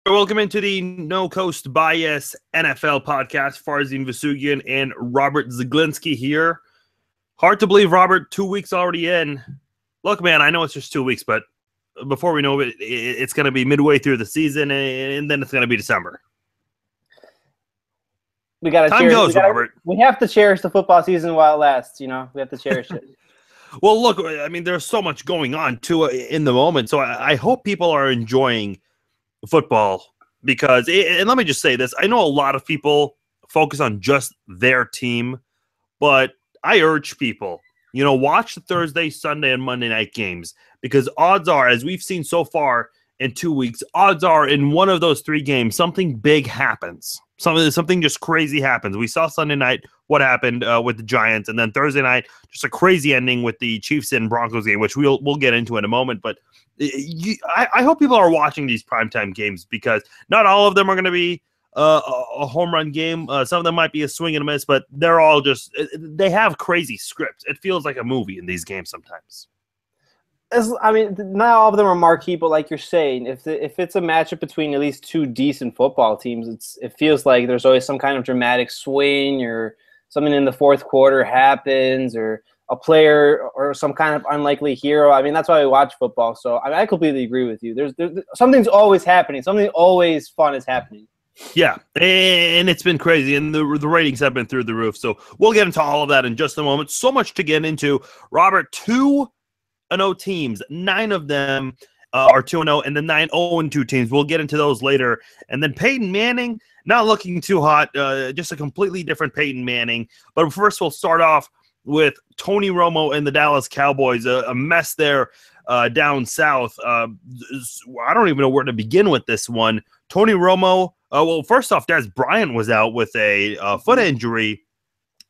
Welcome into the No Coast Bias NFL podcast. Farzin, Vousoghian, and Robert Zeglinski here. Hard to believe, Robert, 2 weeks already in. Look, man, I know it's just 2 weeks, but before we know it, it's going to be midway through the season, and then it's going to be December. We got to Time goes, Robert. We have to cherish the football season while it lasts. You know, we have to cherish it. Well, look, I mean, there's so much going on too in the moment, so I hope people are enjoying football because, and let me just say this, I know a lot of people focus on just their team, but I urge people, watch the Thursday, Sunday, and Monday night games because odds are, as we've seen so far in 2 weeks, odds are in one of those three games, something big happens. Something just crazy happens. We saw Sunday night what happened with the Giants, and then Thursday night, just a crazy ending with the Chiefs and Broncos game, which we'll get into in a moment. But I hope people are watching these primetime games because not all of them are going to be a home run game. Some of them might be a swing and a miss, but they're all they have crazy scripts. It feels like a movie in these games sometimes. Not all of them are marquee, but like you're saying, if it's a matchup between at least two decent football teams, it feels like there's always some kind of dramatic swing or something in the fourth quarter happens or a player or some kind of unlikely hero. I mean, that's why we watch football. So I completely agree with you. There's something's always happening. Something always fun is happening. Yeah, and it's been crazy, and the ratings have been through the roof. So we'll get into all of that in just a moment. So much to get into. Robert, 2-0 teams, 9 of them are 2-0, and the 9 0-2 teams. We'll get into those later. And then Peyton Manning, not looking too hot, just a completely different Peyton Manning. But first, we'll start off with Tony Romo and the Dallas Cowboys, a mess there down south. I don't even know where to begin with this one. Tony Romo, well, first off, Des Bryant was out with a foot injury.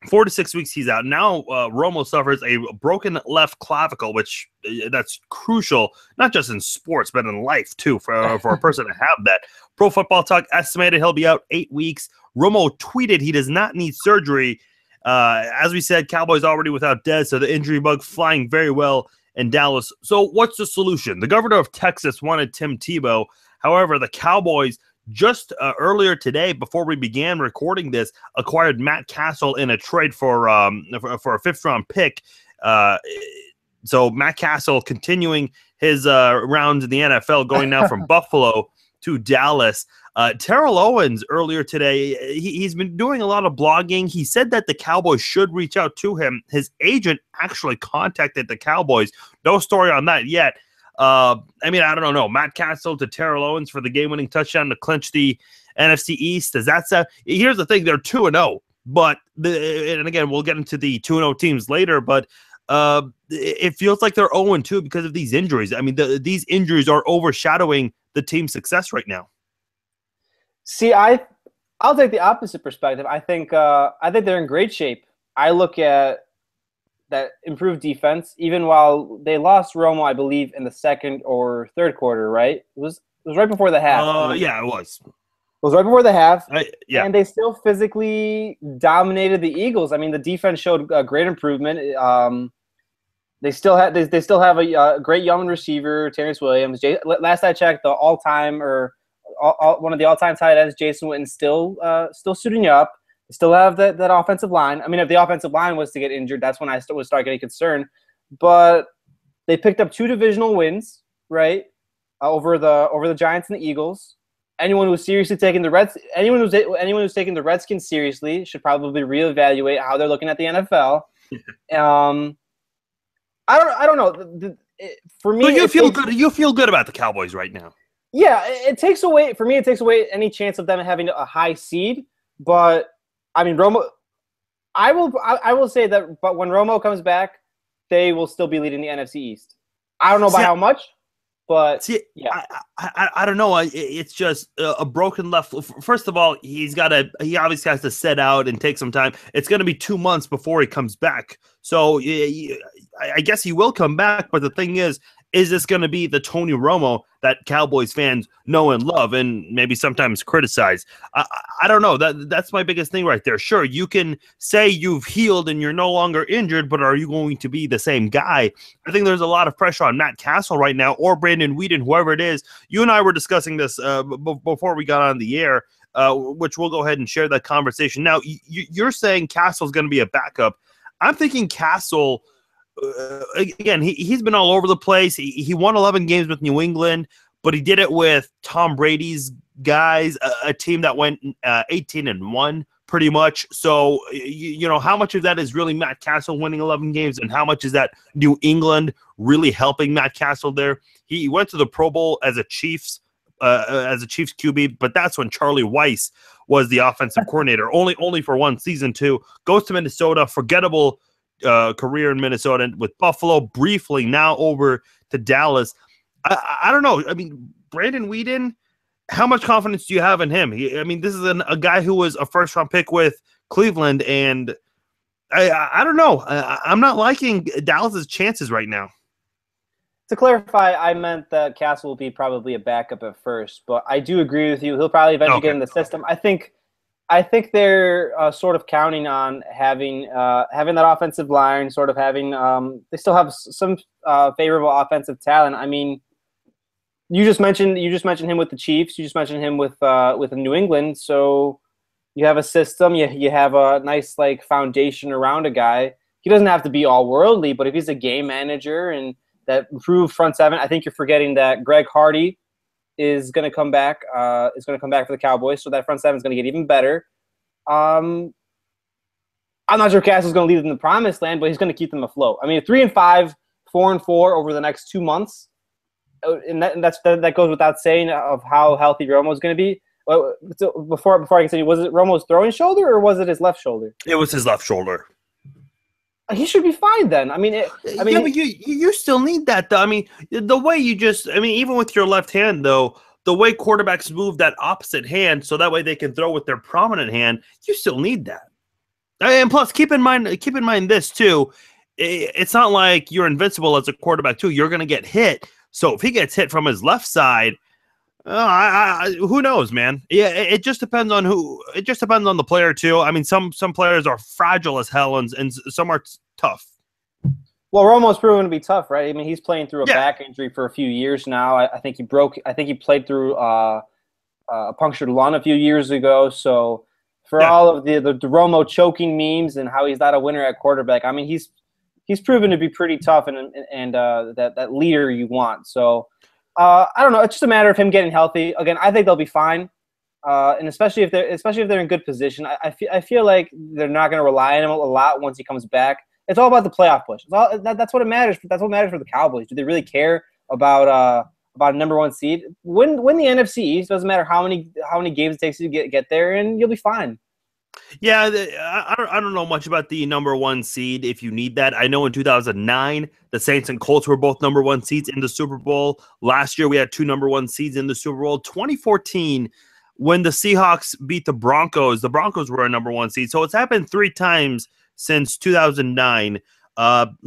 4 to 6 weeks he's out. Now Romo suffers a broken left clavicle, which that's crucial, not just in sports, but in life too, for a person to have that. Pro Football Talk estimated he'll be out 8 weeks. Romo tweeted he does not need surgery. As we said, Cowboys already without Dez, so the injury bug flying very well in Dallas. So what's the solution? The governor of Texas wanted Tim Tebow. However, the Cowboys just earlier today, before we began recording this, acquired Matt Castle in a trade for a 5th-round pick. So Matt Castle continuing his rounds in the NFL, going now from Buffalo to Dallas. Terrell Owens earlier today, he's been doing a lot of blogging. He said that the Cowboys should reach out to him. His agent actually contacted the Cowboys. No story on that yet. I don't know. Matt Castle to Terrell Owens for the game-winning touchdown to clinch the NFC East. Does that sound? Here's the thing: they're 2-0, but and again, we'll get into the 2-0 teams later. But it feels like they're 0-2 because of these injuries. I mean, these injuries are overshadowing the team's success right now. See, I'll take the opposite perspective. I think they're in great shape. I look at that improved defense, even while they lost Romo, I believe, in the second or third quarter, right? It was right before the half. Yeah, it was. It was right before the half. Yeah. And they still physically dominated the Eagles. I mean, the defense showed a great improvement. They still have a great young receiver, Terrence Williams. Last I checked, the all-time or one of the all-time tight ends, Jason Witten, still suiting up. Still have that offensive line. I mean, if the offensive line was to get injured, that's when I would start getting concerned. But they picked up 2 divisional wins, right, over the Giants and the Eagles. Anyone who's seriously taking anyone who's taking the Redskins seriously should probably reevaluate how they're looking at the NFL. I don't know. For me, so you feel good. You feel good about the Cowboys right now. Yeah, it takes away any chance of them having a high seed, but. I mean, Romo. I will say that, but when Romo comes back, they will still be leading the NFC East. I don't know by how much, but yeah. I don't know. It's just a broken left. First of all, he obviously has to set out and take some time. It's going to be 2 months before he comes back. So I guess he will come back. But the thing is, is this going to be the Tony Romo that Cowboys fans know and love and maybe sometimes criticize? I don't know. That's my biggest thing right there. Sure, you can say you've healed and you're no longer injured, but are you going to be the same guy? I think there's a lot of pressure on Matt Castle right now, or Brandon Weeden, whoever it is. You and I were discussing this before we got on the air, which we'll go ahead and share that conversation. Now, you're saying Castle's going to be a backup. I'm thinking Castle – again, he's been all over the place. He won 11 games with New England, but he did it with Tom Brady's guys, a team that went 18-1 pretty much. So, how much of that is really Matt Castle winning 11 games, and how much is that New England really helping Matt Castle there? He went to the Pro Bowl as a Chiefs QB, but that's when Charlie Weiss was the offensive coordinator, only for one season too. Goes to Minnesota, forgettable career in Minnesota with Buffalo, briefly now over to Dallas. I don't know. I mean, Brandon Weeden, how much confidence do you have in him? This is a guy who was a first-round pick with Cleveland, and I don't know. I'm not liking Dallas's chances right now. To clarify, I meant that Castle will be probably a backup at first, but I do agree with you. He'll probably eventually get in the system. I think they're sort of counting on having that offensive line, sort of having they still have some favorable offensive talent. I mean, you just mentioned him with the Chiefs. You just mentioned him with New England. So you have a system. You have a nice foundation around a guy. He doesn't have to be all worldly, but if he's a game manager and that improved front seven, I think you're forgetting that Greg Hardy is going to come back. Is going to come back for the Cowboys, so that front seven is going to get even better. I'm not sure Castle's going to lead them in the promised land, but he's going to keep them afloat. 3-5, 4-4 over the next 2 months, and that goes without saying of how healthy Romo is going to be. Before I continue, was it Romo's throwing shoulder or was it his left shoulder? It was his left shoulder. He should be fine then. But you still need that though. The way even with your left hand though, the way quarterbacks move that opposite hand, so that way they can throw with their prominent hand, you still need that. And plus, keep in mind this too. It's not like you're invincible as a quarterback too. You're going to get hit. So if he gets hit from his left side, who knows, man? Yeah, it just depends on who. It just depends on the player too. Some players are fragile as hell, and some are tough. Well, Romo's proven to be tough, right? He's playing through a back injury for a few years now. I think he played through a punctured lung a few years ago. So for all of the Romo choking memes and how he's not a winner at quarterback, he's proven to be pretty tough and that leader you want. So. I don't know. It's just a matter of him getting healthy. Again, I think they'll be fine, and especially if they're in good position. I feel like they're not going to rely on him a lot once he comes back. It's all about the playoff push. That's what it matters. That's what matters for the Cowboys. Do they really care about a number one seed? Win the NFC East. Doesn't matter how many games it takes you to get there, and you'll be fine. Yeah, I don't know much about the number one seed if you need that. I know in 2009, the Saints and Colts were both number one seeds in the Super Bowl. Last year, we had two number one seeds in the Super Bowl. 2014, when the Seahawks beat the Broncos were a number one seed. So it's happened 3 times since 2009.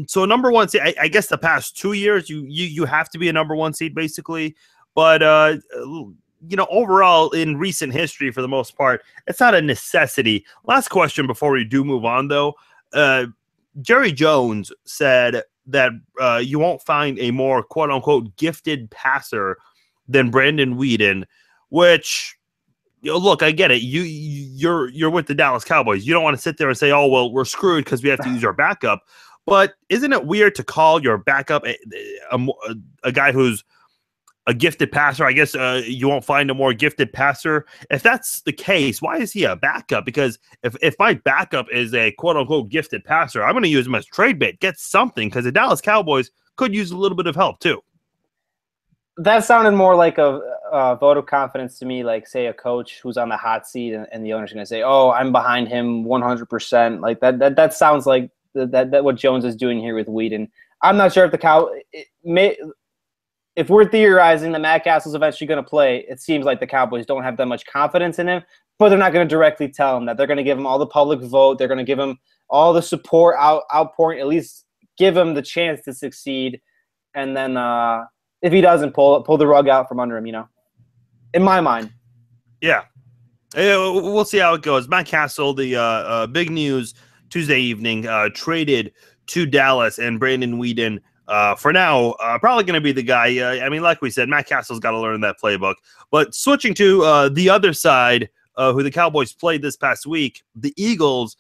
So number one seed, I guess the past 2 years, you have to be a number one seed basically. But overall in recent history, for the most part, it's not a necessity. Last question before we do move on, though. Jerry Jones said that you won't find a more quote unquote gifted passer than Brandon Weeden, which, look, I get it. You're with the Dallas Cowboys. You don't want to sit there and say, oh, well, we're screwed because we have to use our backup. But isn't it weird to call your backup a guy who's a gifted passer? I guess you won't find a more gifted passer. If that's the case, why is he a backup? Because if my backup is a quote-unquote gifted passer, I'm going to use him as trade bait. Get something, because the Dallas Cowboys could use a little bit of help too. That sounded more like a vote of confidence to me, like, say, a coach who's on the hot seat and the owner's going to say, oh, I'm behind him 100%. Like that sounds like that what Jones is doing here with Weeden. I'm not sure if if we're theorizing that Matt Castle's eventually going to play, it seems like the Cowboys don't have that much confidence in him, but they're not going to directly tell him that. They're going to give him all the public vote. They're going to give him all the support outpouring, at least give him the chance to succeed. and then if he doesn't, pull the rug out from under him. In my mind. Yeah. We'll see how it goes. Matt Castle, the big news Tuesday evening, traded to Dallas, and Brandon Whedon, for now, probably going to be the guy. I mean, like we said, Matt Castle's got to learn that playbook. But switching to the other side, who the Cowboys played this past week, the Eagles,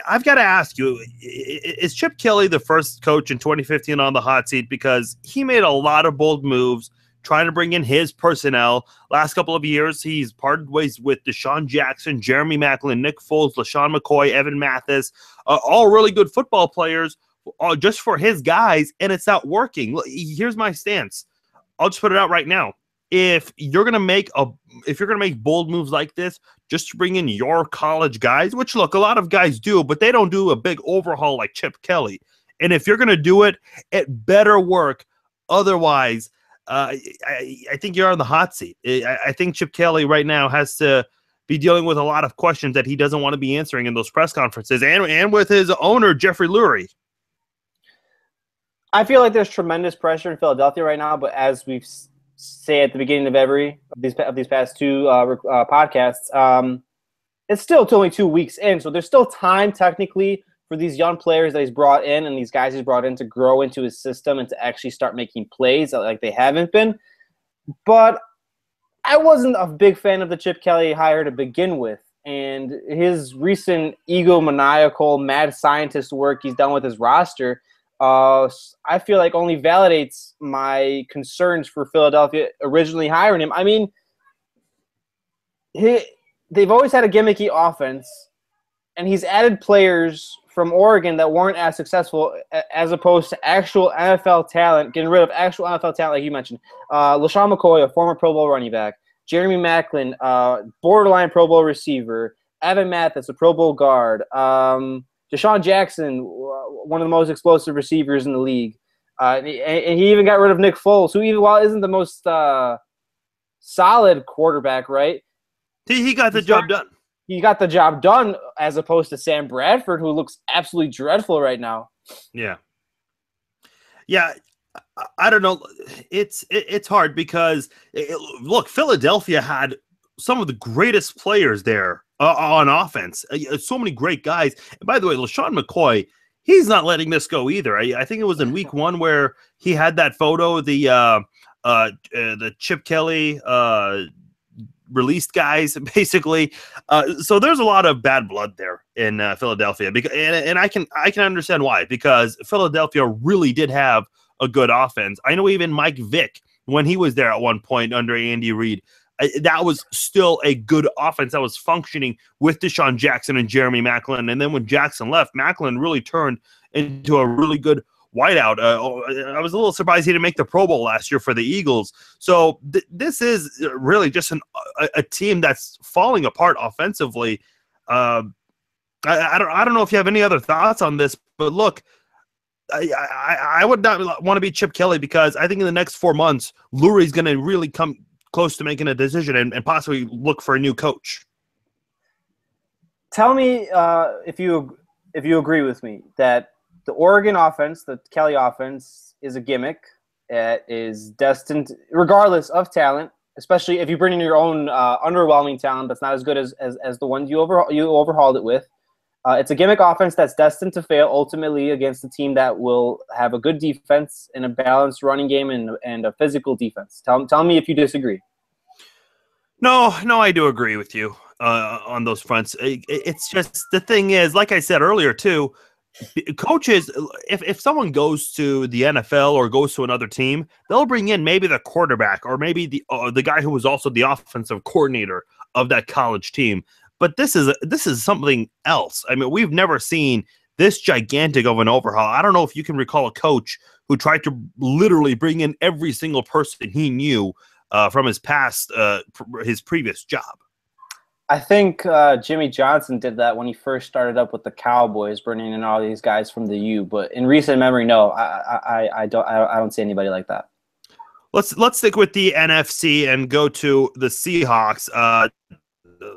I've got to ask you, is Chip Kelly the first coach in 2015 on the hot seat? Because he made a lot of bold moves, trying to bring in his personnel. Last couple of years, he's parted ways with Deshaun Jackson, Jeremy Maclin, Nick Foles, LaShawn McCoy, Evan Mathis, all really good football players just for his guys, and it's not working. Here's my stance. I'll just put it out right now. If you're gonna make bold moves like this, just to bring in your college guys, which look, a lot of guys do, but they don't do a big overhaul like Chip Kelly. And if you're gonna do it, it better work. Otherwise, I think you're on the hot seat. I think Chip Kelly right now has to be dealing with a lot of questions that he doesn't want to be answering in those press conferences, and with his owner, Jeffrey Lurie. I feel like there's tremendous pressure in Philadelphia right now, but as we've say at the beginning of every of these past two podcasts, it's still only 2 weeks in, so there's still time technically for these young players that he's brought in and these guys he's brought in to grow into his system and to actually start making plays like they haven't been. But I wasn't a big fan of the Chip Kelly hire to begin with, and his recent egomaniacal mad scientist work he's done with his roster, I feel like only validates my concerns for Philadelphia originally hiring him. I mean, they've always had a gimmicky offense, and he's added players from Oregon that weren't as successful as opposed to actual NFL talent, getting rid of actual NFL talent like you mentioned. LaShawn McCoy, a former Pro Bowl running back. Jeremy Maclin, borderline Pro Bowl receiver. Evan Mathis, a Pro Bowl guard. Deshaun Jackson, one of the most explosive receivers in the league. And he even got rid of Nick Foles, who even while isn't the most solid quarterback, right? He got the job done. He got the job done as opposed to Sam Bradford, who looks absolutely dreadful right now. Yeah. Yeah, I don't know. It's hard because, look, Philadelphia had some of the greatest players there on offense. So many great guys. And by the way, LaShawn McCoy, he's not letting this go either. I think it was in week 1 where he had that photo, the Chip Kelly released guys, basically. So there's a lot of bad blood there in Philadelphia, and I can understand why, because Philadelphia really did have a good offense. I know even Mike Vick, when he was there at one point under Andy Reid, that was still a good offense that was functioning with Deshaun Jackson and Jeremy Maclin. And then when Jackson left, Maclin really turned into a really good wideout. I was a little surprised he didn't make the Pro Bowl last year for the Eagles. So this is really just a team that's falling apart offensively. I don't know if you have any other thoughts on this, but look, I would not want to be Chip Kelly, because I think in the next 4 months, Lurie's going to really come close to making a decision and possibly look for a new coach. Tell me if you agree with me that the Oregon offense, the Kelly offense, is a gimmick. It is destined, regardless of talent, especially if you bring in your own underwhelming talent that's not as good as the ones you overhauled it with. It's a gimmick offense that's destined to fail ultimately against a team that will have a good defense and a balanced running game and a physical defense. Tell me if you disagree. No, I do agree with you on those fronts. It's just, the thing is, like I said earlier too, coaches, if someone goes to the NFL or goes to another team, they'll bring in maybe the quarterback or maybe the guy who was also the offensive coordinator of that college team. But this is something else. I mean, we've never seen this gigantic of an overhaul. I don't know if you can recall a coach who tried to literally bring in every single person he knew from his past, his previous job. I think Jimmy Johnson did that when he first started up with the Cowboys, bringing in all these guys from the U. But in recent memory, no, I don't see anybody like that. Let's stick with the NFC and go to the Seahawks.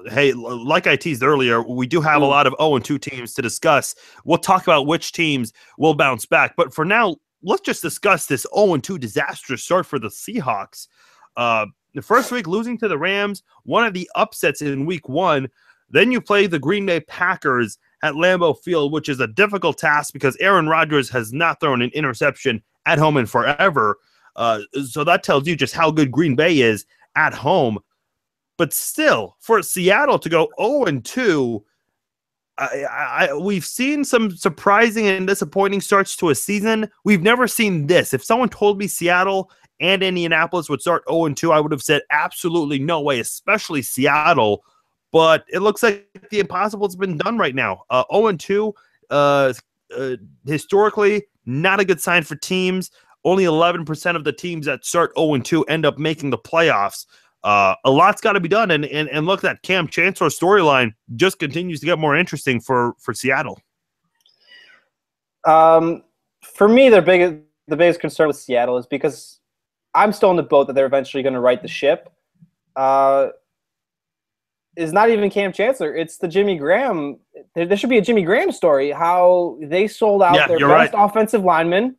Hey, like I teased earlier, we do have a lot of 0-2 teams to discuss. We'll talk about which teams will bounce back. But for now, let's just discuss this 0-2 disastrous start for the Seahawks. The first week losing to the Rams, one of the upsets in week 1. Then you play the Green Bay Packers at Lambeau Field, which is a difficult task because Aaron Rodgers has not thrown an interception at home in forever. So that tells you just how good Green Bay is at home. But still, for Seattle to go 0-2, we've seen some surprising and disappointing starts to a season. We've never seen this. If someone told me Seattle and Indianapolis would start 0-2, I would have said absolutely no way, especially Seattle. But it looks like the impossible has been done right now. 0-2, historically, not a good sign for teams. Only 11% of the teams that start 0-2 end up making the playoffs. A lot's got to be done, and look, that Cam Chancellor storyline just continues to get more interesting for Seattle. For me, the biggest concern with Seattle is because I'm still in the boat that they're eventually going to right the ship. Is not even Cam Chancellor. It's the Jimmy Graham. There should be a Jimmy Graham story, how they sold out their best offensive lineman,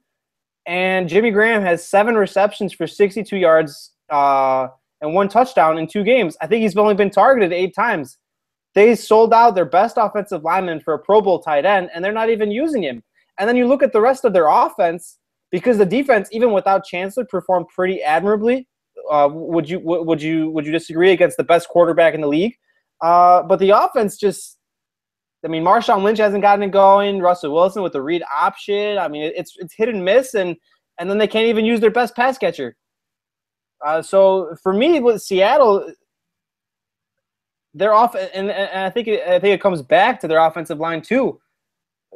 and Jimmy Graham has 7 receptions for 62 yards and 1 touchdown in 2 games. I think he's only been targeted 8 times. They sold out their best offensive lineman for a Pro Bowl tight end, and they're not even using him. And then you look at the rest of their offense, because the defense, even without Chancellor, performed pretty admirably. Would you disagree, against the best quarterback in the league? But the offense just, I mean, Marshawn Lynch hasn't gotten it going. Russell Wilson with the read option. I mean, it's hit and miss, and then they can't even use their best pass catcher. So for me, with Seattle, their and I think it comes back to their offensive line too.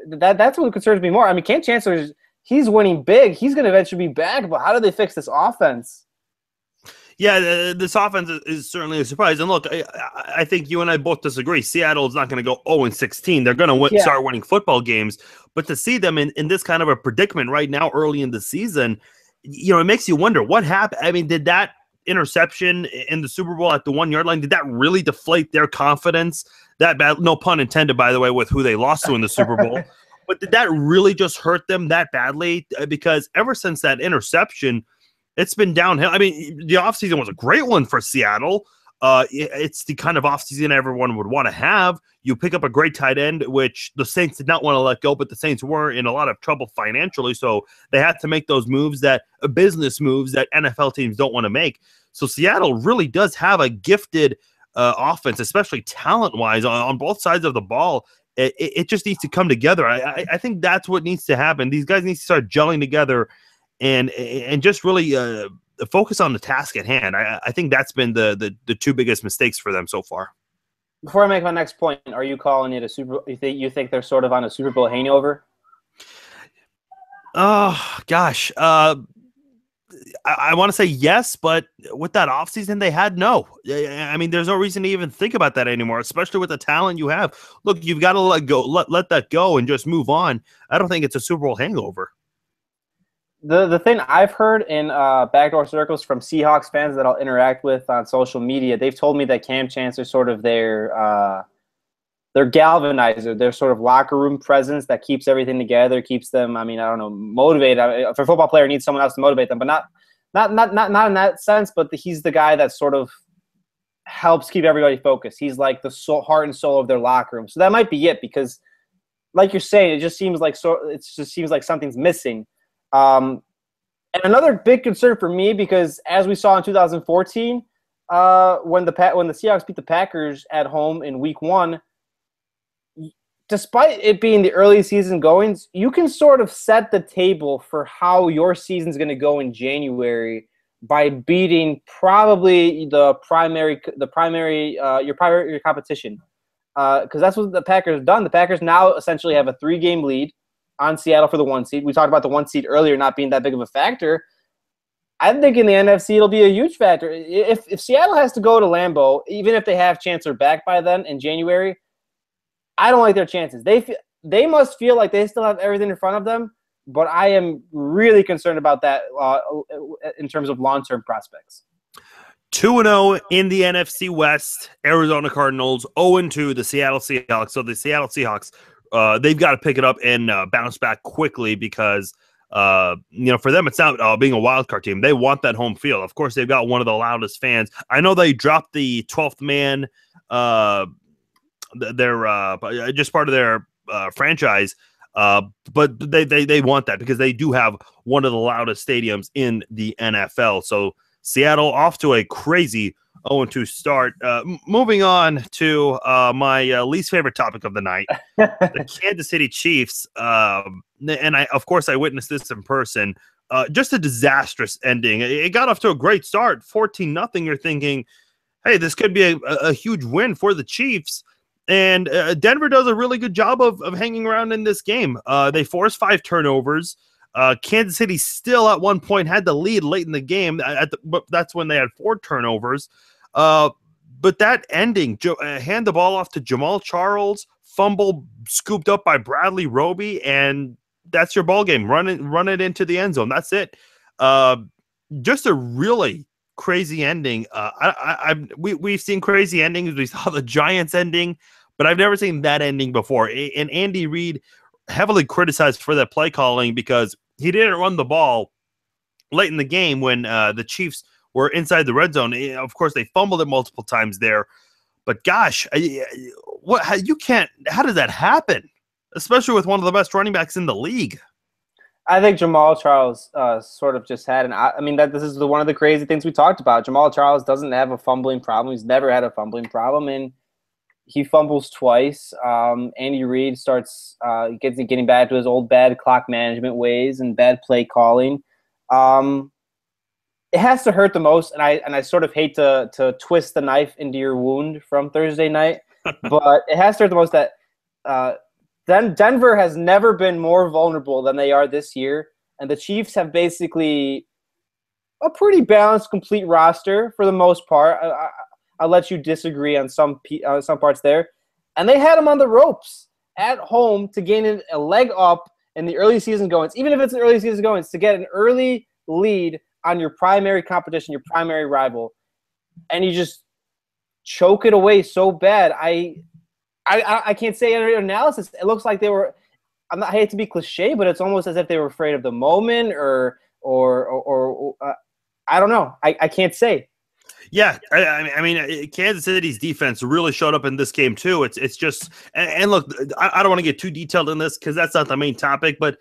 That's what concerns me more. I mean, Cam Chancellor, he's winning big. He's going to eventually be back, but how do they fix this offense? Yeah, this offense is certainly a surprise. And look, I think you and I both disagree. Seattle is not going to go 0-16. They're going to start winning football games. But to see them in this kind of a predicament right now early in the season, it makes you wonder what happened. I mean, did that interception in the Super Bowl at the 1-yard line, did that really deflate their confidence? That bad, no pun intended, by the way, with who they lost to in the Super Bowl. But did that really just hurt them that badly? Because ever since that interception, it's been downhill. I mean, the offseason was a great one for Seattle. It's the kind of offseason everyone would want to have. You pick up a great tight end, which the Saints did not want to let go, but the Saints were in a lot of trouble financially, so they had to make those moves, business moves that NFL teams don't want to make. So Seattle really does have a gifted offense, especially talent-wise on both sides of the ball. It just needs to come together. I think that's what needs to happen. These guys need to start gelling together and just really focus on the task at hand. I think that's been the 2 biggest mistakes for them so far. Before I make my next point, are you calling it a Super? You think they're sort of on a Super Bowl hangover? Oh gosh, I want to say yes, but with that offseason they had, no. I mean, there's no reason to even think about that anymore, especially with the talent you have. Look, you've got to let that go and just move on. I don't think it's a Super Bowl hangover. The thing I've heard in backdoor circles from Seahawks fans that I'll interact with on social media, they've told me that Cam Chancellor is sort of their galvanizer, their sort of locker room presence that keeps everything together, keeps them, I mean, I don't know, motivated. If a football player needs someone else to motivate them, but not in that sense, but he's the guy that sort of helps keep everybody focused. He's like the heart and soul of their locker room. So that might be it, because like you're saying, it just seems like something's missing. And another big concern for me, because as we saw in 2014, when the Seahawks beat the Packers at home in Week 1, despite it being the early season goings, you can sort of set the table for how your season's going to go in January by beating probably your primary competition, because that's what the Packers have done. The Packers now essentially have a 3-game lead on Seattle for the 1 seed. We talked about the 1 seed earlier not being that big of a factor. I think in the NFC it'll be a huge factor. If Seattle has to go to Lambeau, even if they have Chancellor back by then in January, I don't like their chances. They must feel like they still have everything in front of them, but I am really concerned about that in terms of long-term prospects. 2-0 in the NFC West, Arizona Cardinals, 0-2 the Seattle Seahawks. So the Seattle Seahawks, they've got to pick it up and bounce back quickly, because For them, it's not being a wild card team. They want that home field. Of course, they've got one of the loudest fans. I know they dropped the 12th man, they're just part of their franchise, but they want that because they do have one of the loudest stadiums in the NFL. So Seattle off to a crazy 0-2 start. Moving on to my least favorite topic of the night, the Kansas City Chiefs. And I witnessed this in person. Just a disastrous ending. It got off to a great start, 14-0. You're thinking, hey, this could be a huge win for the Chiefs. And Denver does a really good job of hanging around in this game. They forced 5 turnovers. Kansas City still at one point had the lead late in the game. But that's when they had 4 turnovers. But that ending, hand the ball off to Jamal Charles, fumble scooped up by Bradley Roby, and that's your ball game. Run it into the end zone. That's it. Just a really crazy ending. We've seen crazy endings. We saw the Giants ending, but I've never seen that ending before. And Andy Reid heavily criticized for that play calling because he didn't run the ball late in the game when the Chiefs were inside the red zone. Of course, they fumbled it multiple times there. But gosh, how does that happen? Especially with one of the best running backs in the league. I think Jamal Charles sort of just had this is one of the crazy things we talked about. Jamal Charles doesn't have a fumbling problem. He's never had a fumbling problem, and he fumbles twice. Andy Reid starts getting back to his old bad clock management ways and bad play calling. It has to hurt the most, and I sort of hate to twist the knife into your wound from Thursday night, but it has to hurt the most that Denver has never been more vulnerable than they are this year, and the Chiefs have basically a pretty balanced, complete roster for the most part. I'll let you disagree on some parts there, and they had them on the ropes at home to gain a leg up in the early season goings. Even if it's an early season goings, to get an early lead on your primary competition, your primary rival, and you just choke it away so bad. I can't say any analysis. It looks like they were. I hate to be cliche, but it's almost as if they were afraid of the moment, or I don't know. I can't say. Yeah, I mean, Kansas City's defense really showed up in this game too. It's just, and look, I don't want to get too detailed in this because that's not the main topic. But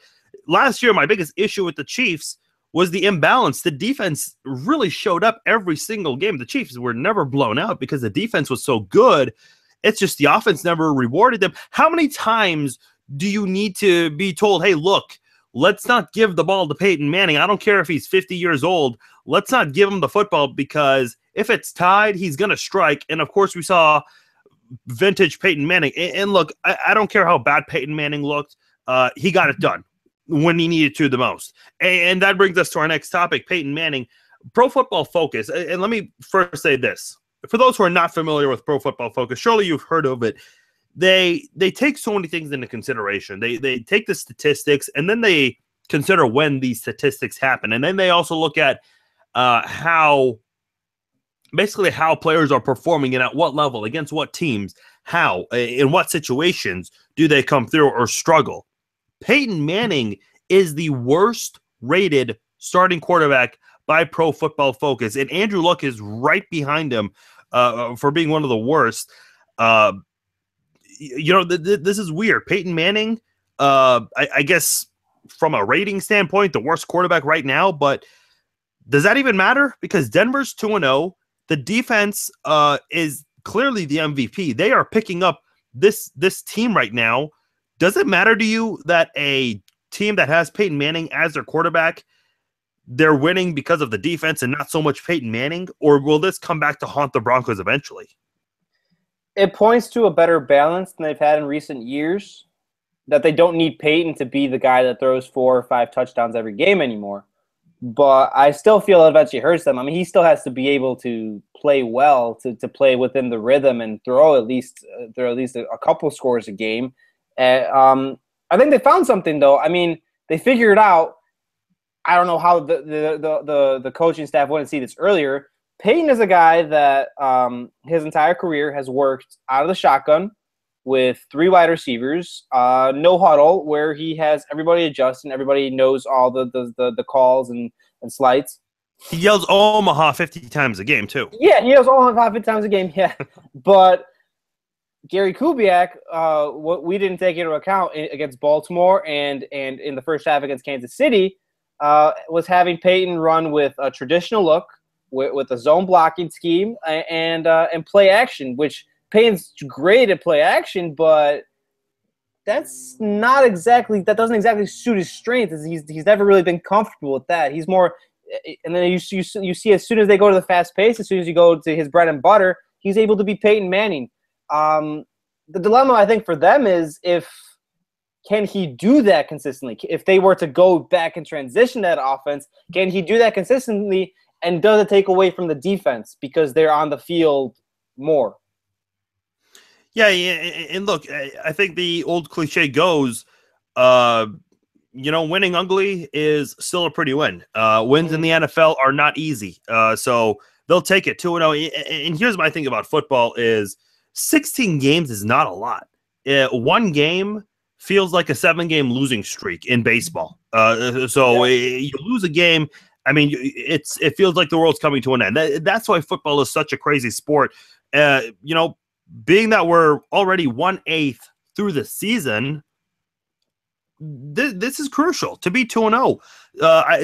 last year, my biggest issue with the Chiefs was the imbalance. The defense really showed up every single game. The Chiefs were never blown out because the defense was so good. It's just the offense never rewarded them. How many times do you need to be told, hey, look, let's not give the ball to Peyton Manning. I don't care if he's 50 years old. Let's not give him the football because if it's tied, he's going to strike. And, of course, we saw vintage Peyton Manning. And look, I don't care how bad Peyton Manning looked. He got it done when he needed to the most. And that brings us to our next topic, Peyton Manning. Pro Football Focus. And let me first say this. For those who are not familiar with Pro Football Focus, surely you've heard of it. They take so many things into consideration. They take the statistics, and then they consider when these statistics happen. And then they also look at how players are performing and at what level, against what teams, how, in what situations do they come through or struggle. Peyton Manning is the worst rated starting quarterback by Pro Football Focus, and Andrew Luck is right behind him for being one of the worst. This is weird. Peyton Manning, I guess from a rating standpoint, the worst quarterback right now, but does that even matter? Because Denver's 2-0. The defense is clearly the MVP. They are picking up this team right now. Does it matter to you that a team that has Peyton Manning as their quarterback, they're winning because of the defense and not so much Peyton Manning? Or will this come back to haunt the Broncos eventually? It points to a better balance than they've had in recent years, that they don't need Peyton to be the guy that throws 4 or 5 touchdowns every game anymore. But I still feel it eventually hurts them. I mean, he still has to be able to play well, to play within the rhythm and throw at least a couple scores a game. I think they found something, though. I mean, they figured out. I don't know how the coaching staff wouldn't see this earlier. Peyton is a guy that his entire career has worked out of the shotgun. with 3 wide receivers, no huddle, where he has everybody adjust and everybody knows all the calls and slights. He yells Omaha 50 times a game, too. Yeah, he yells Omaha 50 times a game, yeah. But Gary Kubiak, what we didn't take into account against Baltimore and in the first half against Kansas City, was having Peyton run with a traditional look, with a zone blocking scheme, and play action, which Payton's great at play action, but that doesn't exactly suit his strength. He's never really been comfortable with that. He's more, and then you see as soon as they go to the fast pace, as soon as you go to his bread and butter, he's able to be Peyton Manning. The dilemma I think for them is can he do that consistently? If they were to go back and transition that offense, can he do that consistently? And does it take away from the defense because they're on the field more? Yeah, and look, I think the old cliche goes, winning ugly is still a pretty win. Wins in the NFL are not easy, so they'll take it 2-0. And here's my thing about football is 16 games is not a lot. One game feels like a 7-game losing streak in baseball. You lose a game, I mean, it feels like the world's coming to an end. That's why football is such a crazy sport. Being that we're already 1/8 through the season, this is crucial to be 2-0.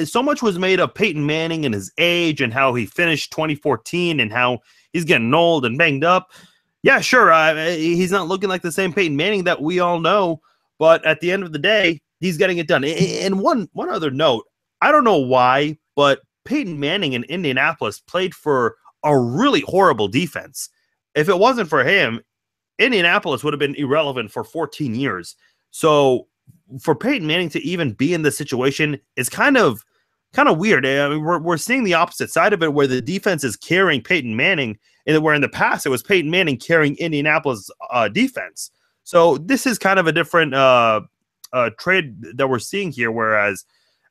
So much was made of Peyton Manning and his age and how he finished 2014 and how he's getting old and banged up. Yeah, sure, he's not looking like the same Peyton Manning that we all know, but at the end of the day, he's getting it done. And one other note, I don't know why, but Peyton Manning in Indianapolis played for a really horrible defense. If it wasn't for him, Indianapolis would have been irrelevant for 14 years. So for Peyton Manning to even be in this situation is kind of weird. I mean, we're seeing the opposite side of it where the defense is carrying Peyton Manning, and where in the past it was Peyton Manning carrying Indianapolis defense. So this is kind of a different trade that we're seeing here, whereas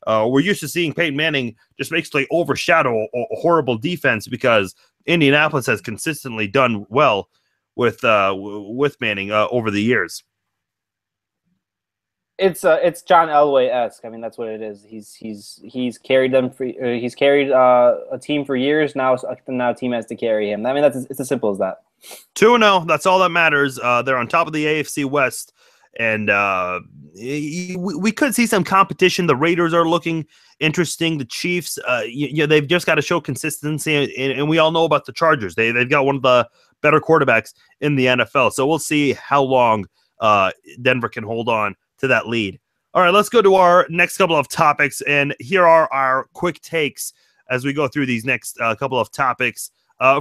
we're used to seeing Peyton Manning just basically overshadow a horrible defense because Indianapolis has consistently done well with Manning over the years. It's John Elway-esque. I mean, that's what it is. He's carried them he's carried a team for years now. So now a team has to carry him. I mean, it's as simple as that. 2-0. That's all that matters. They're on top of the AFC West. And we could see some competition. The Raiders are looking interesting. The Chiefs, they've just got to show consistency. And we all know about the Chargers. They've got one of the better quarterbacks in the NFL. So we'll see how long Denver can hold on to that lead. All right, let's go to our next couple of topics. And here are our quick takes as we go through these next couple of topics.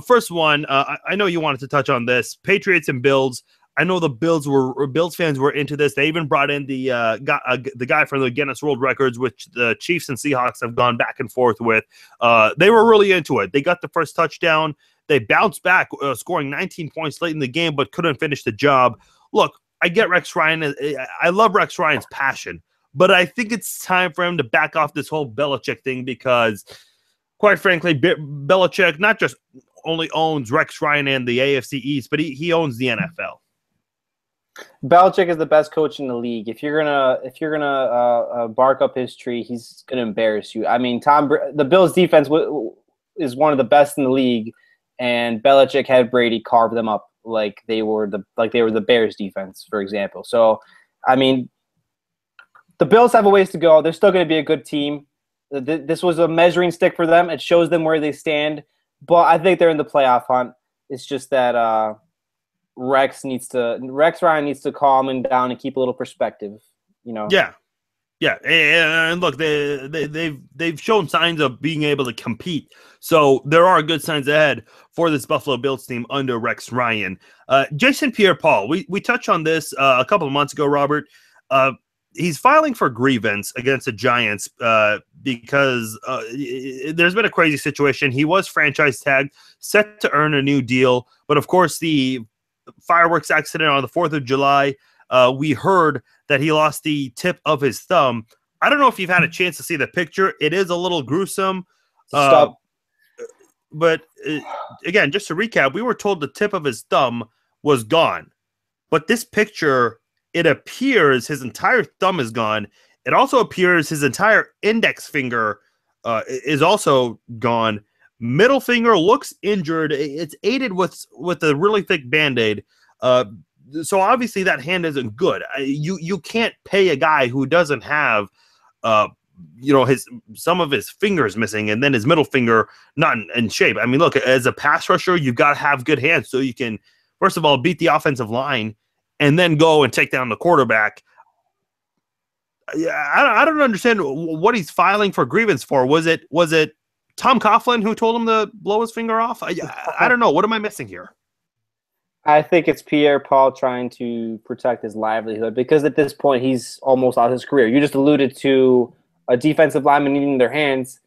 First one, I know you wanted to touch on this. Patriots and Bills. I know the Bills fans were into this. They even brought in the guy from the Guinness World Records, which the Chiefs and Seahawks have gone back and forth with. They were really into it. They got the first touchdown. They bounced back, scoring 19 points late in the game, but couldn't finish the job. Look, I get Rex Ryan. I love Rex Ryan's passion, but I think it's time for him to back off this whole Belichick thing because, quite frankly, Belichick not just only owns Rex Ryan and the AFC East, but he owns the NFL. Belichick is the best coach in the league. If you're gonna bark up his tree, he's gonna embarrass you. I mean, the Bills' defense is one of the best in the league, and Belichick had Brady carve them up like they were the Bears' defense, for example. So, I mean, the Bills have a ways to go. They're still going to be a good team. This was a measuring stick for them. It shows them where they stand, but I think they're in the playoff hunt. It's just that Rex Ryan needs to calm him down and keep a little perspective, you know. Yeah, and look, they've shown signs of being able to compete, so there are good signs ahead for this Buffalo Bills team under Rex Ryan. Jason Pierre-Paul, we touched on this a couple of months ago, Robert. He's filing for grievance against the Giants because there's been a crazy situation. He was franchise tagged, set to earn a new deal, but of course the fireworks accident on the 4th of July, we heard that he lost the tip of his thumb. I don't know if you've had a chance to see the picture. It is a little gruesome. But again, just to recap, we were told the tip of his thumb was gone. But this picture, it appears his entire thumb is gone. It also appears his entire index finger is also gone. Middle finger looks injured. It's aided with a really thick Band-Aid. So obviously that hand isn't good. You can't pay a guy who doesn't have some of his fingers missing and then his middle finger not in shape. I mean, look, as a pass rusher, you've got to have good hands so you can, first of all, beat the offensive line and then go and take down the quarterback. I don't understand what he's filing for grievance for. Was it Tom Coughlin who told him to blow his finger off? I don't know. What am I missing here? I think it's Pierre-Paul trying to protect his livelihood because at this point he's almost out of his career. You just alluded to a defensive lineman needing their hands.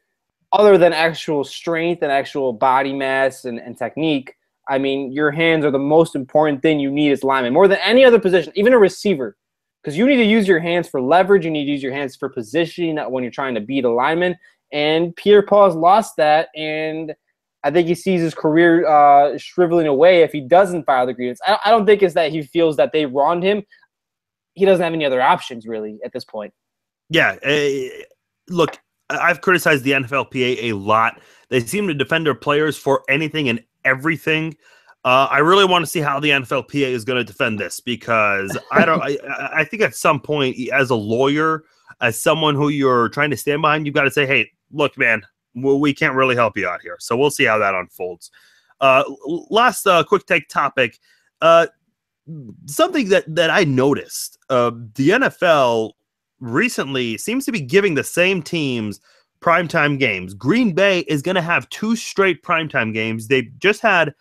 Other than actual strength and actual body mass and technique, I mean, your hands are the most important thing you need as lineman, more than any other position, even a receiver. Because you need to use your hands for leverage. You need to use your hands for positioning when you're trying to beat a lineman. And Pierre-Paul's lost that, and I think he sees his career shriveling away if he doesn't file the grievance. I don't think it's that he feels that they wronged him. He doesn't have any other options, really, at this point. Yeah. Look, I've criticized the NFLPA a lot. They seem to defend their players for anything and everything. I really want to see how the NFLPA is going to defend this because I think at some point, as a lawyer, as someone who you're trying to stand behind, you've got to say, hey, look, man, we can't really help you out here. So we'll see how that unfolds. Last quick take topic. Something that I noticed, the NFL recently seems to be giving the same teams primetime games. Green Bay is going to have 2 straight primetime games. They just had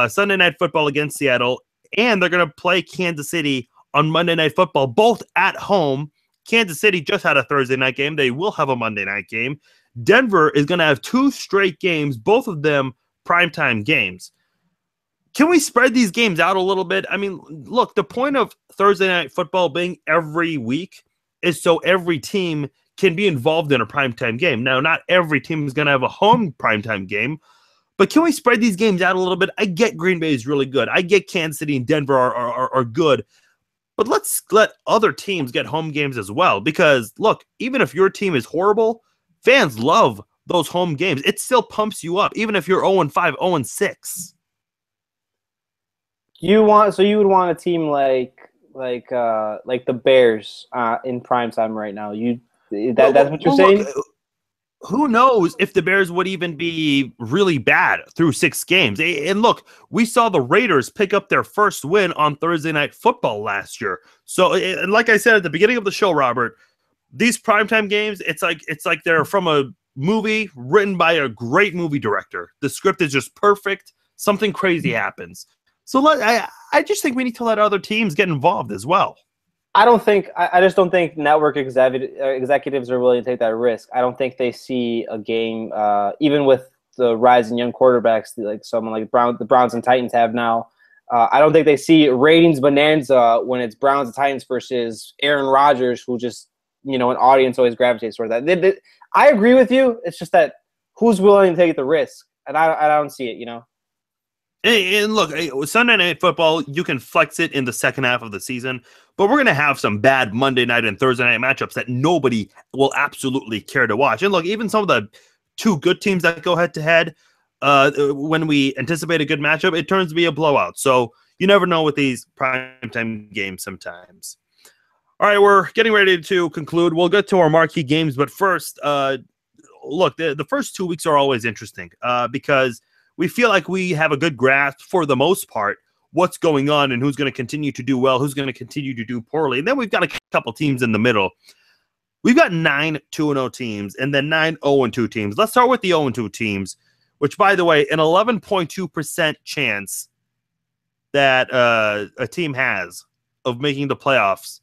Sunday Night Football against Seattle, and they're going to play Kansas City on Monday Night Football, both at home. Kansas City just had a Thursday night game. They will have a Monday night game. Denver is going to have 2 straight games, both of them primetime games. Can we spread these games out a little bit? I mean, look, the point of Thursday Night Football being every week is so every team can be involved in a primetime game. Now, not every team is going to have a home primetime game, but can we spread these games out a little bit? I get Green Bay is really good. I get Kansas City and Denver are good. But let's let other teams get home games as well. Because, look, even if your team is horrible, fans love those home games. It still pumps you up, even if you're 0-5, 0-6. You would want a team like the Bears in primetime right now. That's what you're saying? Look, who knows if the Bears would even be really bad through 6 games. And look, we saw the Raiders pick up their first win on Thursday Night Football last year. So, like I said at the beginning of the show, Robert, these primetime games, it's like they're from a movie written by a great movie director. The script is just perfect. Something crazy happens. So I just think we need to let other teams get involved as well. I just don't think network executives are willing to take that risk. I don't think they see a game, even with the rise in young quarterbacks, like someone like the Browns and Titans have now. I don't think they see ratings bonanza when it's Browns and Titans versus Aaron Rodgers, who just, an audience always gravitates toward that. I agree with you. It's just that who's willing to take the risk? And I don't see it, And look, Sunday Night Football, you can flex it in the second half of the season, but we're going to have some bad Monday night and Thursday night matchups that nobody will absolutely care to watch. And look, even some of the 2 good teams that go head-to-head, when we anticipate a good matchup, it turns to be a blowout. So you never know with these primetime games sometimes. All right, we're getting ready to conclude. We'll get to our marquee games, but first, look, the first 2 weeks are always interesting because we feel like we have a good grasp, for the most part, what's going on and who's going to continue to do well, who's going to continue to do poorly. And then we've got a couple teams in the middle. We've got 9 2-0 teams and then 9 0-2 teams. Let's start with the 0-2 teams, which, by the way, an 11.2% chance that a team has of making the playoffs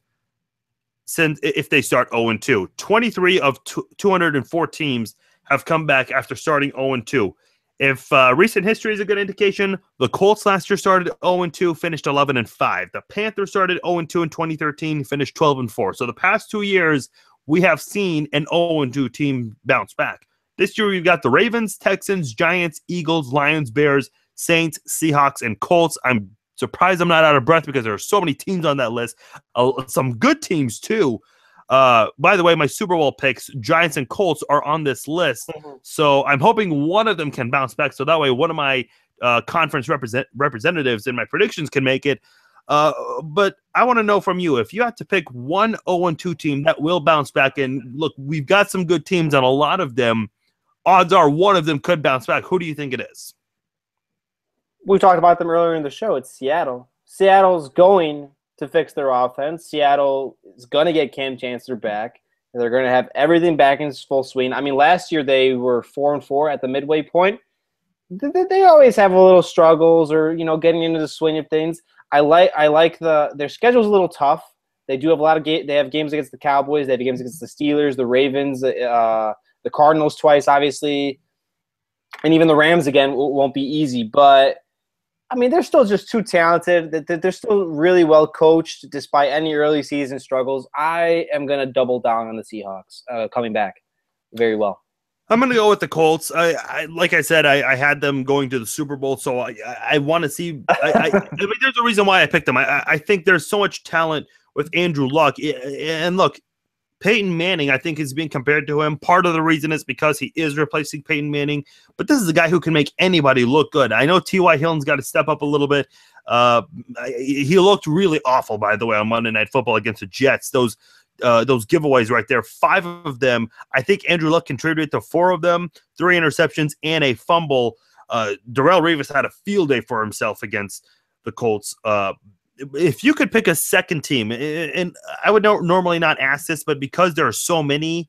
since if they start 0-2. 23 of 204 teams have come back after starting 0-2. If recent history is a good indication, the Colts last year started 0-2, finished 11-5. The Panthers started 0-2 in 2013, finished 12-4. So the past 2 years, we have seen an 0-2 team bounce back. This year, we've got the Ravens, Texans, Giants, Eagles, Lions, Bears, Saints, Seahawks, and Colts. I'm Surprised I'm not out of breath because there are so many teams on that list. Some good teams, too. By the way, my Super Bowl picks, Giants and Colts, are on this list. So I'm hoping one of them can bounce back. So that way one of my conference representatives in my predictions can make it. But I want to know from you, if you had to pick one 0-2 team that will bounce back, and look, we've got some good teams on a lot of them, odds are one of them could bounce back. Who do you think it is? We talked about them earlier in the show. It's Seattle. Seattle's going to fix their offense. Seattle is going to get Cam Chancellor back. They're going to have everything back in full swing. I mean, last year they were 4-4 at the midway point. They always have a little struggles or, getting into the swing of things. I like their schedule's a little tough. They do have a lot of they have games against the Cowboys. They have games against the Steelers, the Ravens, the Cardinals twice, obviously, and even the Rams again won't be easy. But I mean, they're still just too talented. They're still really well coached despite any early season struggles. I am gonna double down on the Seahawks coming back very well. I'm going to go with the Colts. Like I said, I had them going to the Super Bowl, so I want to see. I mean, there's a reason why I picked them. I think there's so much talent with Andrew Luck. And look, Peyton Manning, I think, is being compared to him. Part of the reason is because he is replacing Peyton Manning, but this is a guy who can make anybody look good. I know T.Y. Hilton's got to step up a little bit. He looked really awful, by the way, on Monday Night Football against the Jets. Those giveaways right there, 5 of them. I think Andrew Luck contributed to 4 of them, 3 interceptions and a fumble. Darrelle Revis had a field day for himself against the Colts. If you could pick a second team, and I would normally not ask this, but because there are so many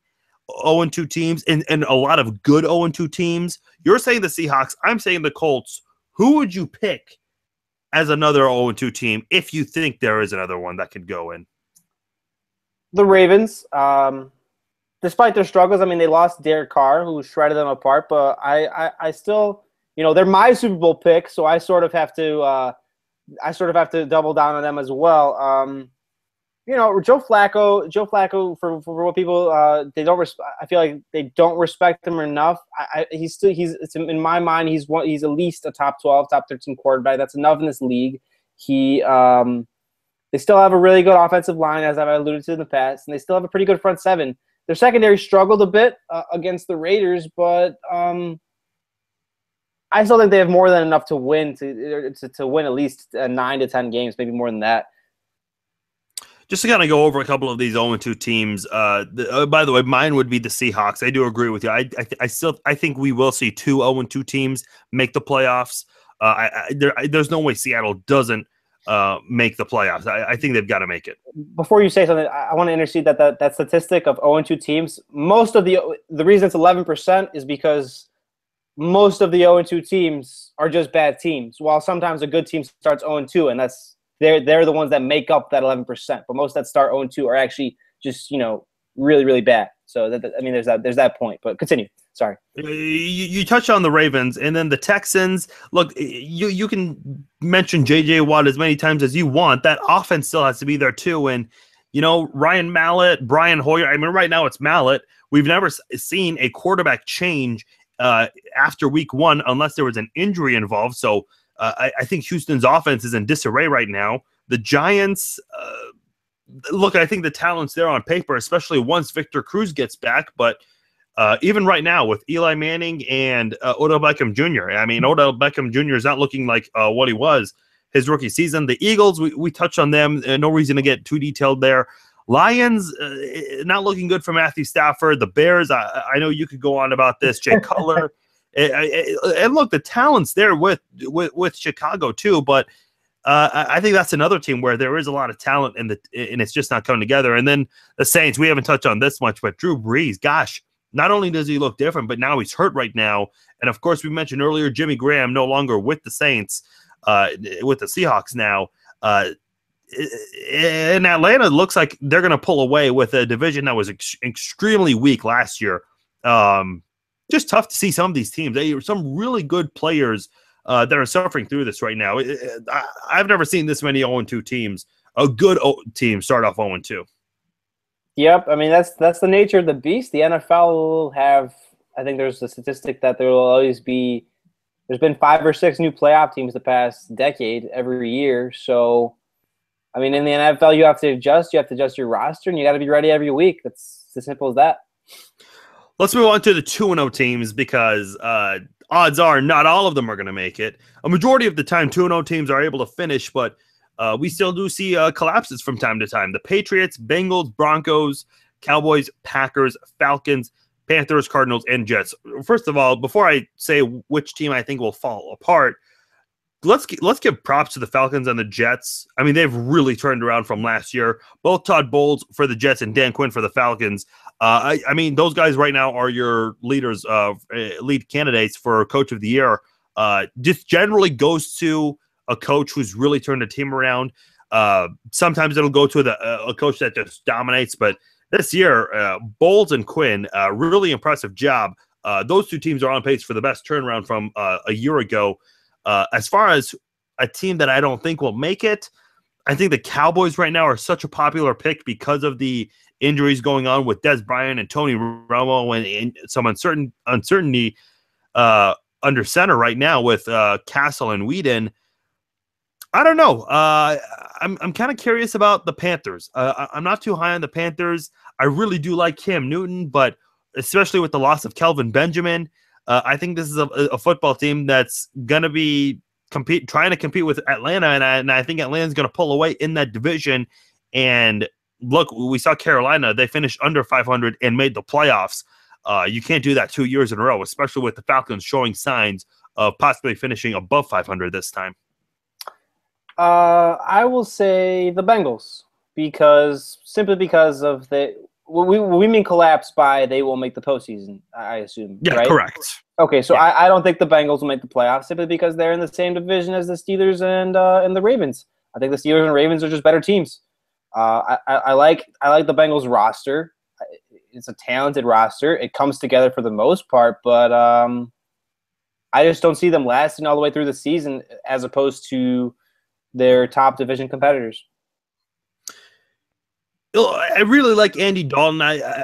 0-2 teams and a lot of good 0-2 teams, you're saying the Seahawks, I'm saying the Colts. Who would you pick as another 0-2 team if you think there is another one that could go in? The Ravens, despite their struggles, I mean, they lost Derek Carr, who shredded them apart, but I still, they're my Super Bowl pick, so I sort of have to double down on them as well. Joe Flacco, for what people they don't I feel like they don't respect him enough. He's in my mind, he's at least a top 12, top 13 quarterback. That's enough in this league. They still have a really good offensive line, as I've alluded to in the past, and they still have a pretty good front seven. Their secondary struggled a bit against the Raiders, but I still think they have more than enough to win to win at least 9 to 10 games, maybe more than that. Just to kind of go over a couple of these 0-2 teams. By the way, mine would be the Seahawks. I do agree with you. I think we will see 2 0-2 teams make the playoffs. There's no way Seattle doesn't make the playoffs. I think they've got to make it. Before you say something, I want to intercede that statistic of 0-2 teams. Most of the reason it's 11% is because most of the 0-2 teams are just bad teams. While sometimes a good team starts 0-2, and they're the ones that make up that 11%. But most that start 0-2 are actually just really, really bad. So there's that point. But continue. Sorry. You touched on the Ravens and then the Texans. Look, you can mention J.J. Watt as many times as you want. That offense still has to be there too. And, Ryan Mallett, Brian Hoyer. I mean, right now it's Mallett. We've never seen a quarterback change after week 1 unless there was an injury involved. So I think Houston's offense is in disarray right now. The Giants, look, I think the talent's there on paper, especially once Victor Cruz gets back. But even right now with Eli Manning and Odell Beckham Jr., I mean, Odell Beckham Jr. is not looking like what he was his rookie season. The Eagles, we touched on them. No reason to get too detailed there. Lions, not looking good for Matthew Stafford. The Bears, I know you could go on about this. Jay Cutler. And look, the talent's there with Chicago too, but I think that's another team where there is a lot of talent and it's just not coming together. And then the Saints, we haven't touched on this much, but Drew Brees, gosh, not only does he look different, but now he's hurt right now. And of course, we mentioned earlier Jimmy Graham no longer with the Saints, with the Seahawks now. In Atlanta, it looks like they're going to pull away with a division that was extremely weak last year. Just tough to see some of these teams. Some really good players that are suffering through this right now. I've never seen this many 0-2 teams. A good team start off 0-2. Yep, I mean that's the nature of the beast. The NFL will have. I think there's a statistic that there will always be there's been 5 or 6 new playoff teams the past decade every year. So, I mean, in the NFL, you have to adjust. You have to adjust your roster, and you got to be ready every week. That's as simple as that. Let's move on to the 2-0 teams because odds are not all of them are going to make it. A majority of the time, 2-0 teams are able to finish, but we still do see collapses from time to time. The Patriots, Bengals, Broncos, Cowboys, Packers, Falcons, Panthers, Cardinals, and Jets. First of all, before I say which team I think will fall apart, let's give props to the Falcons and the Jets. I mean, they've really turned around from last year. Both Todd Bowles for the Jets and Dan Quinn for the Falcons. I mean, those guys right now are your leaders, lead candidates for Coach of the Year. Just generally goes to a coach who's really turned a team around. Sometimes it'll go to a coach that just dominates, but this year, Bowles and Quinn, really impressive job. Those two teams are on pace for the best turnaround from a year ago. As far as a team that I don't think will make it, I think the Cowboys right now are such a popular pick because of the injuries going on with Des Bryant and Tony Romo and some uncertainty under center right now with Castle and Whedon. I don't know. I'm kind of curious about the Panthers. I'm not too high on the Panthers. I really do like Cam Newton, but especially with the loss of Kelvin Benjamin, I think this is a football team that's going to be trying to compete with Atlanta, and I think Atlanta's going to pull away in that division. And look, we saw Carolina. They finished under 500 and made the playoffs. You can't do that 2 years in a row, especially with the Falcons showing signs of possibly finishing above 500 this time. I will say the Bengals simply because of we mean collapse by they will make the postseason, I assume. Yeah, right? Correct. Okay, so yeah. I don't think the Bengals will make the playoffs simply because they're in the same division as the Steelers and the Ravens. I think the Steelers and Ravens are just better teams. I like the Bengals roster. It's a talented roster. It comes together for the most part, but I just don't see them lasting all the way through the season as opposed to their top division competitors. I really like Andy Dalton.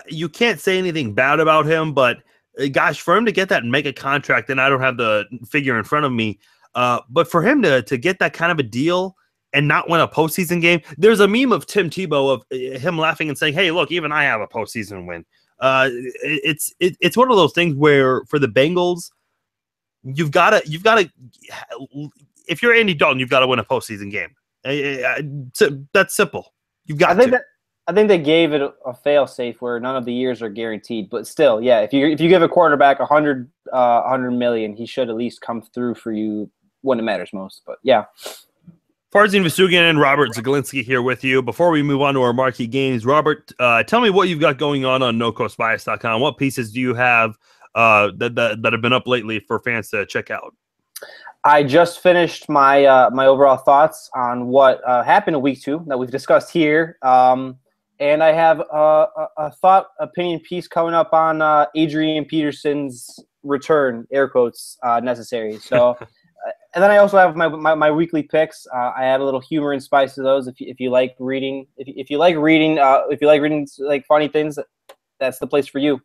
You can't say anything bad about him, but gosh, for him to get that mega contract, and I don't have the figure in front of me, but for him to get that kind of a deal and not win a postseason game, there's a meme of Tim Tebow of him laughing and saying, "Hey, look, even I have a postseason win." It's one of those things where for the Bengals, you've got to. If you're Andy Dalton, you've got to win a postseason game. That's simple. You've got to. I think they gave it a fail-safe where none of the years are guaranteed. But still, yeah, if you give a quarterback $100 million, he should at least come through for you when it matters most. But yeah. Farzin, Vousoghian, and Robert Zeglinski here with you. Before we move on to our marquee games, Robert, tell me what you've got going on NoCoastBias.com. What pieces do you have that have been up lately for fans to check out? I just finished my my overall thoughts on what happened in week 2 that we've discussed here. And I have a thought opinion piece coming up on Adrian Peterson's return, air quotes, necessary. So, and then I also have my weekly picks. I add a little humor and spice to those. If you like reading, if you like reading like funny things, that's the place for you.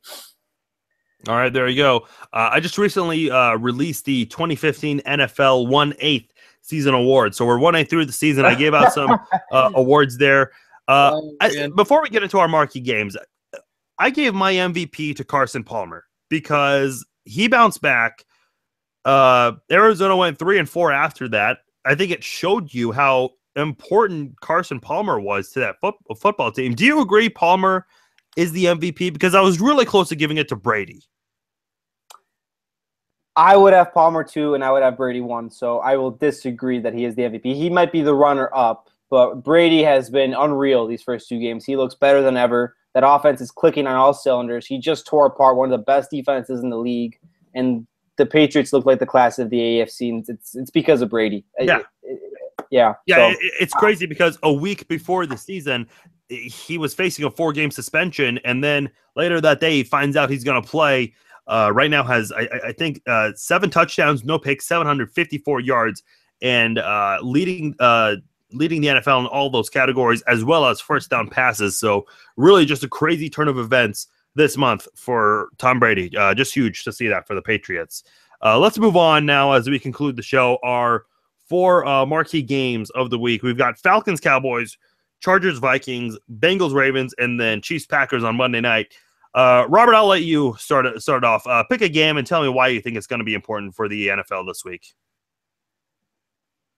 All right, there you go. I just recently released the 2015 NFL 1/8 season award. So we're 1/8 through the season. I gave out some awards there. Before we get into our marquee games, I gave my MVP to Carson Palmer because he bounced back. Arizona went 3-4 after that. I think it showed you how important Carson Palmer was to that football team. Do you agree Palmer is the MVP? Because I was really close to giving it to Brady. I would have Palmer 2, and I would have Brady 1. So I will disagree that he is the MVP. He might be the runner-up. But Brady has been unreal these first 2 games. He looks better than ever. That offense is clicking on all cylinders. He just tore apart one of the best defenses in the league. And the Patriots look like the class of the AFC. And it's because of Brady. Yeah. Yeah. So, it's crazy because a week before the season, he was facing a 4-game suspension. And then later that day, he finds out he's going to play. Right now has, I think, 7 touchdowns, no picks, 754 yards, and leading the NFL in all those categories, as well as first down passes. So really just a crazy turn of events this month for Tom Brady. Just huge to see that for the Patriots. Let's move on now as we conclude the show. Our 4 marquee games of the week. We've got Falcons, Cowboys, Chargers, Vikings, Bengals, Ravens, and then Chiefs, Packers on Monday night. Robert, I'll let you start off. Pick a game and tell me why you think it's going to be important for the NFL this week.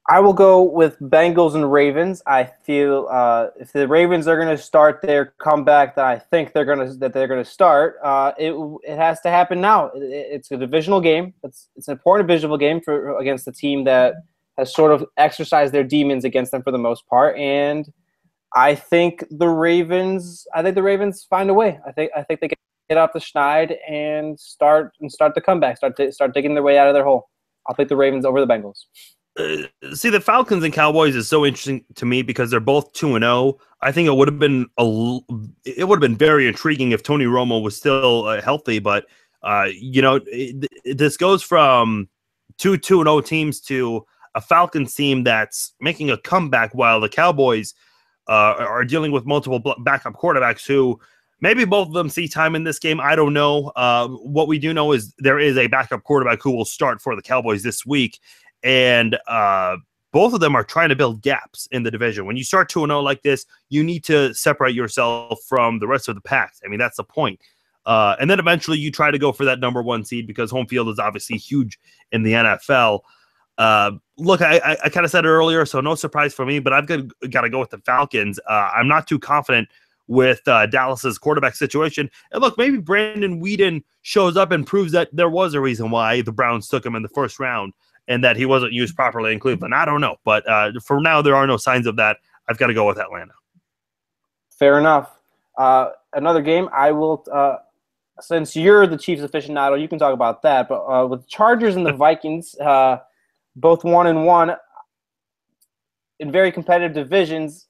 I will go with Bengals and Ravens. I feel if the Ravens are going to start their comeback that I think they're going to start, it has to happen now. It's a divisional game. It's an important divisional game against a team that has sort of exercised their demons against them for the most part, and I think the Ravens find a way. I think they get off the schneid and start the comeback. Start digging their way out of their hole. I'll pick the Ravens over the Bengals. See, the Falcons and Cowboys is so interesting to me because they're both 2-0. I think it would have been very intriguing if Tony Romo was still healthy. But this goes from 2-0 teams to a Falcons team that's making a comeback, while the Cowboys are dealing with multiple backup quarterbacks who maybe both of them see time in this game. I don't know. What we do know is there is a backup quarterback who will start for the Cowboys this week. And both of them are trying to build gaps in the division. When you start 2-0 like this, you need to separate yourself from the rest of the pack. I mean, that's the point. And then eventually you try to go for that number 1 seed because home field is obviously huge in the NFL. Look, I kind of said it earlier, so no surprise for me, but I've got to go with the Falcons. I'm not too confident with Dallas's quarterback situation. And look, maybe Brandon Weeden shows up and proves that there was a reason why the Browns took him in the first round, and that he wasn't used properly in Cleveland. I don't know. But for now, there are no signs of that. I've got to go with Atlanta. Fair enough. Another game, I will since you're the Chiefs aficionado, you can talk about that. But with Chargers and the Vikings, both 1-1 in very competitive divisions,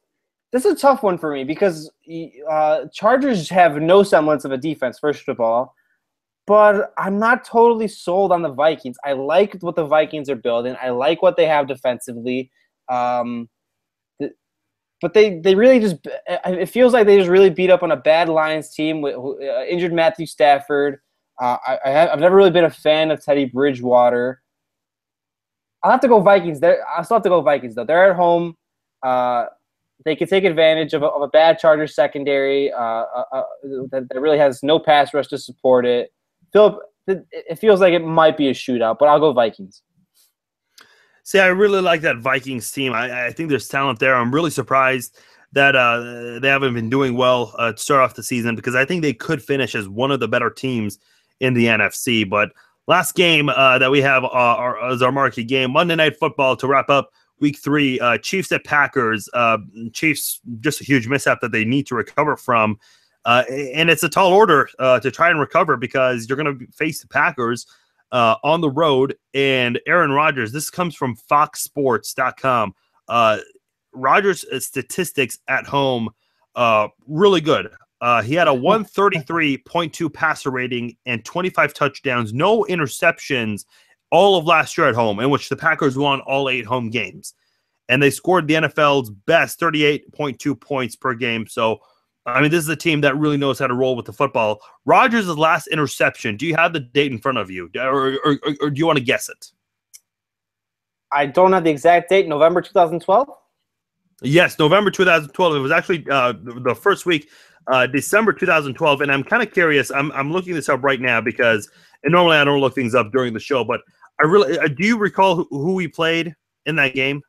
this is a tough one for me because Chargers have no semblance of a defense, first of all. But I'm not totally sold on the Vikings. I like what the Vikings are building. I like what they have defensively. But they really just – it feels like they just really beat up on a bad Lions team with injured Matthew Stafford. I've never really been a fan of Teddy Bridgewater. I'll have to go Vikings. I'll still have to go Vikings, though. They're at home. They can take advantage of a bad Chargers secondary that really has no pass rush to support it. Philip, it feels like it might be a shootout, but I'll go Vikings. See, I really like that Vikings team. I think there's talent there. I'm really surprised that they haven't been doing well to start off the season because I think they could finish as one of the better teams in the NFC. But last game that we have as our marquee game, Monday Night Football to wrap up Week 3, Chiefs at Packers. Chiefs, just a huge mishap that they need to recover from. And it's a tall order to try and recover because you're going to face the Packers on the road. And Aaron Rodgers, this comes from FoxSports.com. Rodgers' statistics at home, really good. He had a 133.2 passer rating and 25 touchdowns, no interceptions all of last year at home, in which the Packers won all 8 home games. And they scored the NFL's best 38.2 points per game. So, I mean, this is a team that really knows how to roll with the football. Rodgers' last interception, do you have the date in front of you, or do you want to guess it? I don't have the exact date. November 2012? Yes, November 2012. It was actually the first week, December 2012. And I'm kind of curious. I'm looking this up right now because normally I don't look things up during the show. But I really do you recall who we played in that game?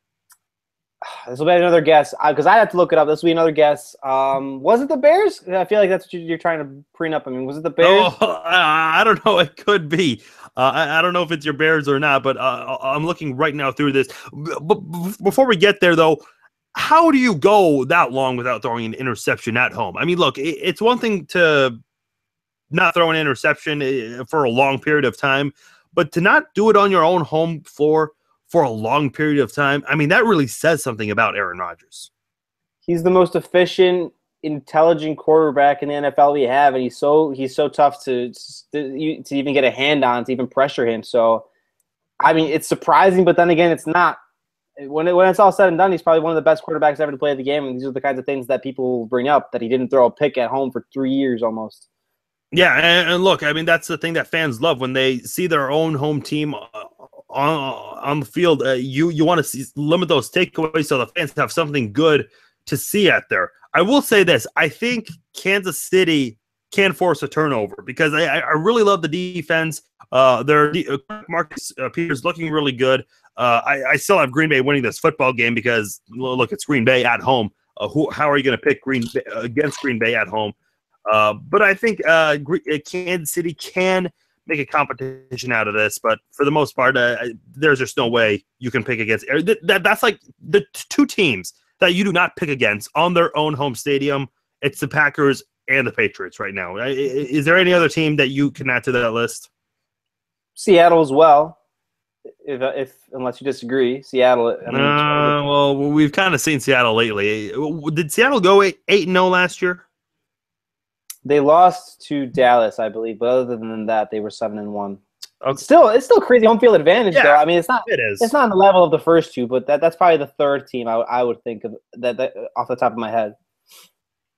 This will be another guess because I have to look it up. This will be another guess. Was it the Bears? I feel like that's what you're trying to prenup up. I mean, was it the Bears? Oh, I don't know. It could be. I don't know if it's your Bears or not, but I'm looking right now through this. But before we get there, though, how do you go that long without throwing an interception at home? I mean, look, it's one thing to not throw an interception for a long period of time, but to not do it on your own home floor for a long period of time, I mean, that really says something about Aaron Rodgers. He's the most efficient, intelligent quarterback in the NFL we have, and he's so tough to even get a hand on, to even pressure him. So, I mean, it's surprising, but then again, it's not. When it's all said and done, he's probably one of the best quarterbacks ever to play the game, and these are the kinds of things that people bring up, that he didn't throw a pick at home for 3 years almost. Yeah, and look, I mean, that's the thing that fans love when they see their own home team on the field. You want to limit those takeaways so the fans have something good to see out there. I will say this: I think Kansas City can force a turnover because I really love the defense. Their Marcus Peters looking really good. I still have Green Bay winning this football game because look, it's Green Bay at home. How are you going to pick against Green Bay at home? But I think Kansas City can make a competition out of this. But for the most part, there's just no way you can pick against. That's like the two teams that you do not pick against on their own home stadium. It's the Packers and the Patriots right now. Is there any other team that you can add to that list? Seattle as well. If unless you disagree, Seattle. I mean, well, we've kind of seen Seattle lately. Did Seattle go 8-0 last year? They lost to Dallas, I believe, but other than that, they were 7-1. Okay. It's still crazy home field advantage, though. I mean, it's not. It is. It's not on the level of the first two, but that's probably the third team I would think of that off the top of my head.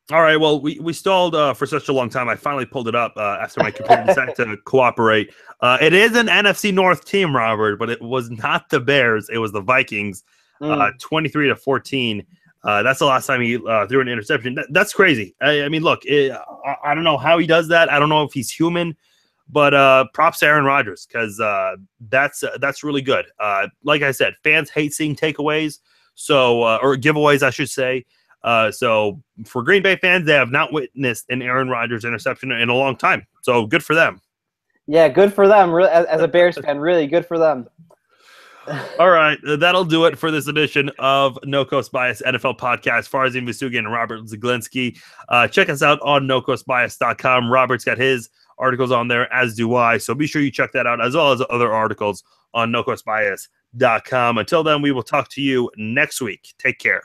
All right. Well, we stalled for such a long time. I finally pulled it up after my computer decided to cooperate. It is an NFC North team, Robert, but it was not the Bears. It was the Vikings, 23-14. That's the last time he threw an interception. That's crazy. I mean, look, I don't know how he does that. I don't know if he's human, but props to Aaron Rodgers because that's really good. Like I said, fans hate seeing takeaways, or giveaways, I should say. So for Green Bay fans, they have not witnessed an Aaron Rodgers interception in a long time. So good for them. Yeah, good for them. As a Bears fan, really good for them. All right, that'll do it for this edition of No Coast Bias NFL Podcast. Farzin, Vousoghian, and Robert Zeglinski. Check us out on nocoastbias.com. Robert's got his articles on there, as do I. So be sure you check that out, as well as other articles on nocoastbias.com. Until then, we will talk to you next week. Take care.